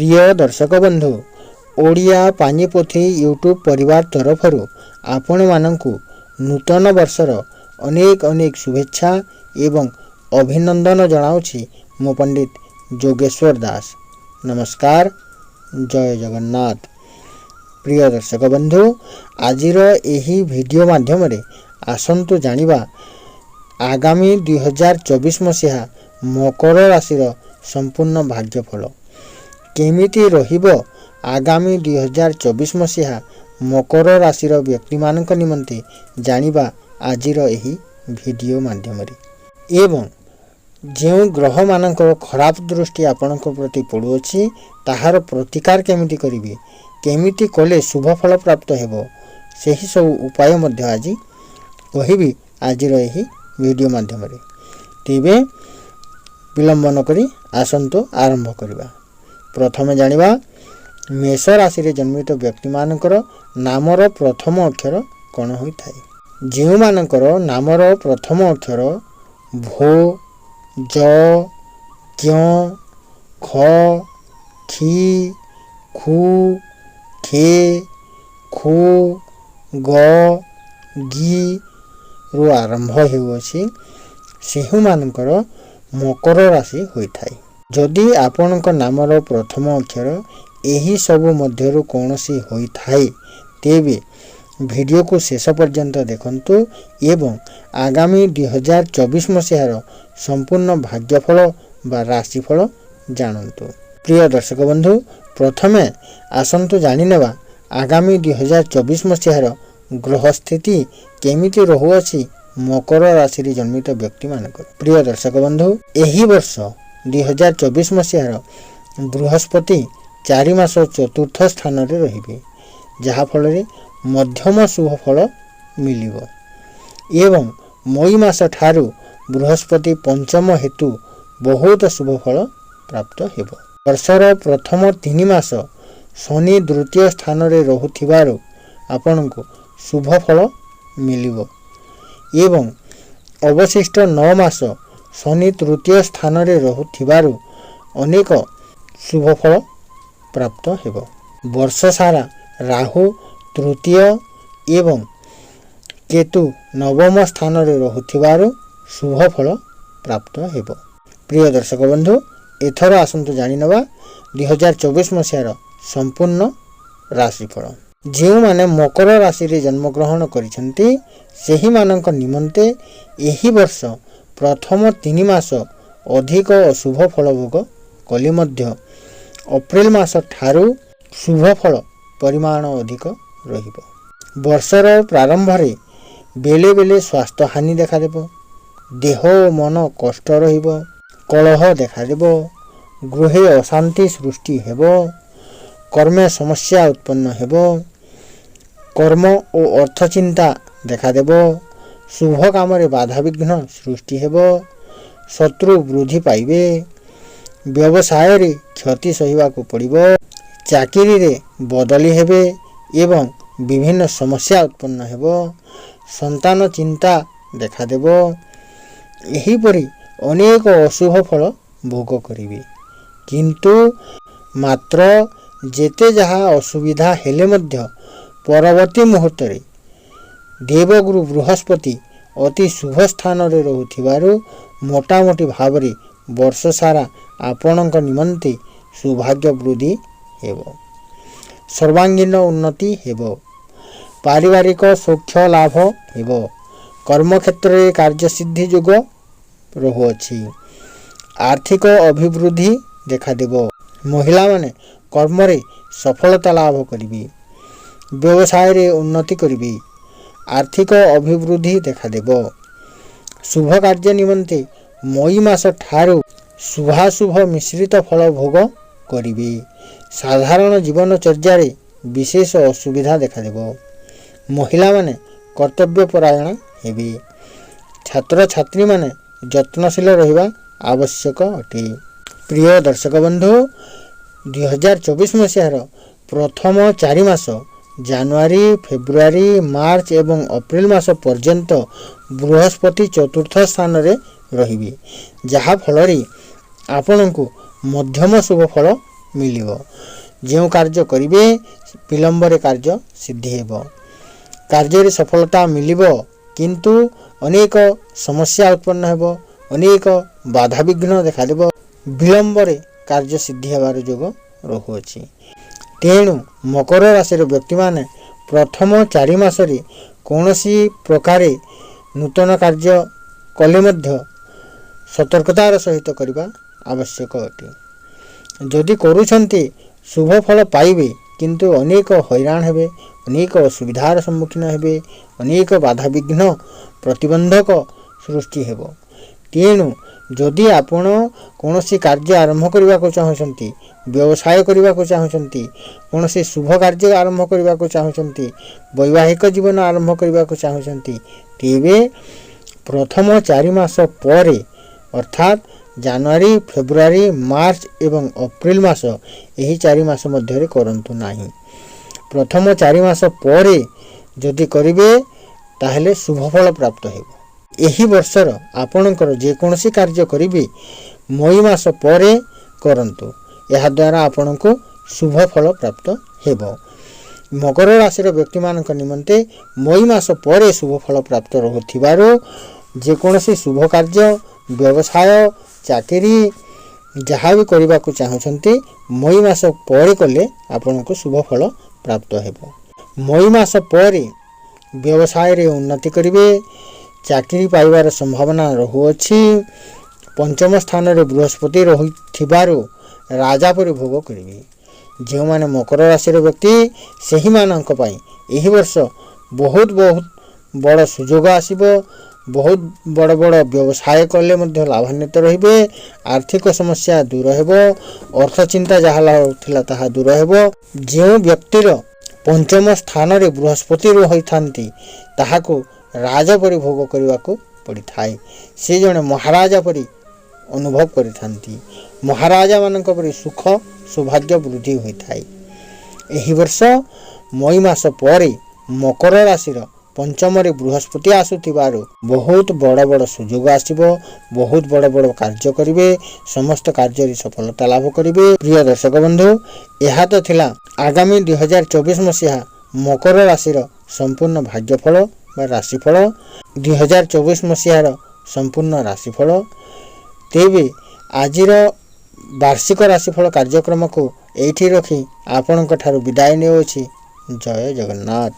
प्रिय दर्शक बंधु ओडिया पानिपोथी यूट्यूब परिवार तरफ आपण मानकु नूतन वर्षर अनेक अनेक शुभेच्छा एवं अभिनंदन जनाऊँगी मो पंडित जोगेश्वर दास। नमस्कार, जय जगन्नाथ। प्रिय दर्शक बंधु आजिर एही वीडियो माध्यम रे आसंतु जानिबा आगामी 2024 मसीहा मकर राशि संपूर्ण भाग्यफल केमिति रहिबो। आगामी 2024 मसीहा मकर राशि व्यक्ति मानक निमंते जानिबा आजिर एही वीडियो माध्यम रे एवं जो ग्रह मानक खराब दृष्टि आपणक प्रति पड़ुअछि ताहार प्रतिकार केमिति करिवे, केमिति कले शुभ फल प्राप्त हेबो, सेही सब उपाय मध्य आज कहिबी आजिर एही वीडियो माध्यम रे। तेबे विलंब न करी आसंतो आरंभ करिबा। प्रथमे जानिबा मेष राशि रे जन्मित व्यक्ति मानकर नामर प्रथम अक्षर कौन होइथाय। जेउ मानकर नामर प्रथम अक्षर भो, ज, क्य, ख, खी, खु, खे, खो, ग, गी रु आरंभ हेउछि सेहु मानकर मकर राशि होइथाय। जदि आपणक नामर प्रथम अक्षर एही सबु मध्यरु कौनसी होइथाय तेबे वीडियो को शेष पर्यंत देखंतु एवं आगामी 2024 मसीहार संपूर्ण भाग्यफल बा राशिफल जानंतु। प्रिय दर्शक बंधु प्रथमे आसंतु जानिनेबा आगामी 2024 मसीहार ग्रह स्थिति केमिति रहुअछि मकर राशि रे जन्मित व्यक्ति मानक। प्रिय दर्शक बंधु एही वर्ष 2024 मसीहार बृहस्पति 4 मास चतुर्थ स्थान रे रहिबे, जहा फल रे मध्यम शुभ फल मिलिबो एवं मई मास ठारू बृहस्पति पंचम हेतु बहुत शुभ फल प्राप्त हेबो। वर्षर प्रथम 3 मास शनि द्वितीय स्थान रे रहुथिबारु आपनकु शुभ फल मिलिबो एवं अवशिष्ट 9 मास शनि तृतीय स्थान रे रहुथिबारु अनेक शुभ फल प्राप्त हेबो। वर्ष सारा राहु तृतीय एवं केतु नवम स्थान रे रहुथिबारु शुभ फल प्राप्त हेबो। प्रिय दर्शक बंधु एथर आसंतु जानिनबा 2024 मसीहार संपूर्ण राशिफल। जेउ माने मकर राशि रे जन्म ग्रहण करिसेंती सेही मानक निमंते एही वर्ष प्रथम 3 मास अधिक अशुभ फल भोग कली मध्य अप्रैल मास ठारू शुभ फल परिमाण अधिक रहिबो। वर्षर प्रारंभ रे बेले बेले स्वास्थ्य हानि देखा देबो, देह और मन कष्ट रहिबो, कलह देखा देबो, गृहे अशांति सृष्टि हेबो, कर्मे समस्या उत्पन्न हेबो, कर्म और अर्थ चिंता देखा देबो, शुभ काम रे बाधा विघ्न सृष्टि हेबो, शत्रु वृद्धि पाइबे, व्यवसाय रे क्षति सहिबा को पड़िबो, चाकरी रे बदली हेबे एवं विभिन्न समस्या उत्पन्न हेबो, संतान चिंता देखा देबो, एही परि अनेक अशुभ फल भोग करिवे। किंतु मात्र जेते जहा असुविधा हेले मध्य परवर्ती मुहूर्त रे देवगुरु बृहस्पति अति शुभ स्थान रे रहुथिबारु मोटामोटी भाव रे वर्ष सारा आपणक निमंते सौभाग्य वृद्धि हेबो, सर्वांगीन उन्नति हेबो, पारिवारिक सौख्य लाभ हेबो, कर्म क्षेत्र रे कार्य सिद्धि योग रहुअछि, आर्थिक अभिवृद्धि देखा देबो, महिला माने कर्म रे सफलता लाभ करिबी, व्यवसाय रे उन्नति करिबी, आर्थिक अभिवृद्धि देखा देबो, शुभ कार्य निमंते मई मास ठारू शुभाशुभ मिश्रित फल भोग करिबे, साधारण जीवन चर्या रे विशेष असुविधा देखा देबो, महिला माने कर्तव्य परायण हेबे, छात्र छात्री माने यत्नशील रहिबा आवश्यक अटे। प्रिय दर्शक बंधु 2024 मसीहार प्रथम 4 मास जनवरी फेब्रुआरी मार्च एवं अप्रैल मास पर्यंत बृहस्पति चतुर्थ स्थान रे रहिबे, जहा फल रे आपनकु मध्यम शुभ फल मिलिब। जो कार्य करिवे विलंबरे कार्य सिद्धि हेब। कार्य सफलता मिलिब किंतु अनेक समस्या उत्पन्न हेब, अनेक बाधा विघ्न देखादेब, विलंबरे कार्य सिद्धि हेबार जोग रहुअछि। तेणु मकर राशि व्यक्ति माने प्रथम 4 मासरे कौनसी प्रकारे नूतन कार्य कले मध्य सतर्कतार सहित करबा आवश्यक अटे। जदि करूछन्ति शुभ फल पाइबे किंतु अनेक हैरान हेबे, अनेक असुविधार सम्मुखीन हेबे, अनेक बाधा विघ्न प्रतिबंधक सृष्टि हेब। तेणु जदि आपण कौनसी कार्य आरंभ करने को चाहते, व्यवसाय करने को चाहते, कौनसी शुभ कार्य आरंभ करने को चाहते, वैवाहिक जीवन आरंभ करने को चाहते, तेबे प्रथम 4 मास पर अर्थात जनवरी, फेब्रुआरी, मार्च एवं अप्रैल मास यही 4 मास मध्य करंतु नाही। प्रथम 4 मास पर जदि करिवे ताहले शुभ फल प्राप्त हेब। एही वर्षर आपणकर जेकोसी कार्य करिवे मई मास पर करंतु, यह द्वारा आपनको शुभ फल प्राप्त हेब। मकर राशि व्यक्ति मानक निमंते मई मास पर शुभ फल प्राप्त रहुथिबारो जेकोसी शुभ कार्य, व्यवसाय, चाकरी जहाँ भी करने को चाहते मई मास पर कले आपको शुभ फल प्राप्त हेब। मई मास पर व्यवसाय रे उन्नति करिवे, चाकरी पाइबार संभावना रहुअछि। पंचम स्थान रे बृहस्पति रहिथिबारो राजा परि भोग करिवे। जो माने मकर राशि व्यक्ति सही मानक पई एही वर्ष बहुत बड़ सुजोग आसीबो। बहुत बड़ बड़ व्यवसाय कले मध्य लाभान्वित रहिबे। आर्थिक समस्या दूर हेबो, अर्थ चिंता जहाँ थिला ताहा दूर हेबो। जो व्यक्तिर पंचम स्थान रे बृहस्पति रहिथांती ताहाको राजा परि भोग करने को पड़ी थाए। से जने महाराजा परि अनुभव करिथांती। महाराजा मानक परि सुख सौभाग्य वृद्धि होइथाए। एही वर्ष मई मास पर मकर राशि पंचम रे बृहस्पति आसुथिबारो बहुत बड़ बड़ सुजोग आसीबो। बहुत बड़ बड़ कार्य करिवे, समस्त कार्य सफलता लाभ करिवे। प्रिय दर्शक बंधु, यह तो थिला आगामी 2024 मसीहा मकर राशि संपूर्ण भाग्यफल बा राशिफल, 2024 मसीहार संपूर्ण राशिफल। तेबे आजिर वार्षिक राशिफल कार्यक्रम को एठी रखी आपणक ठारू विदाय नेउछि। जय जगन्नाथ।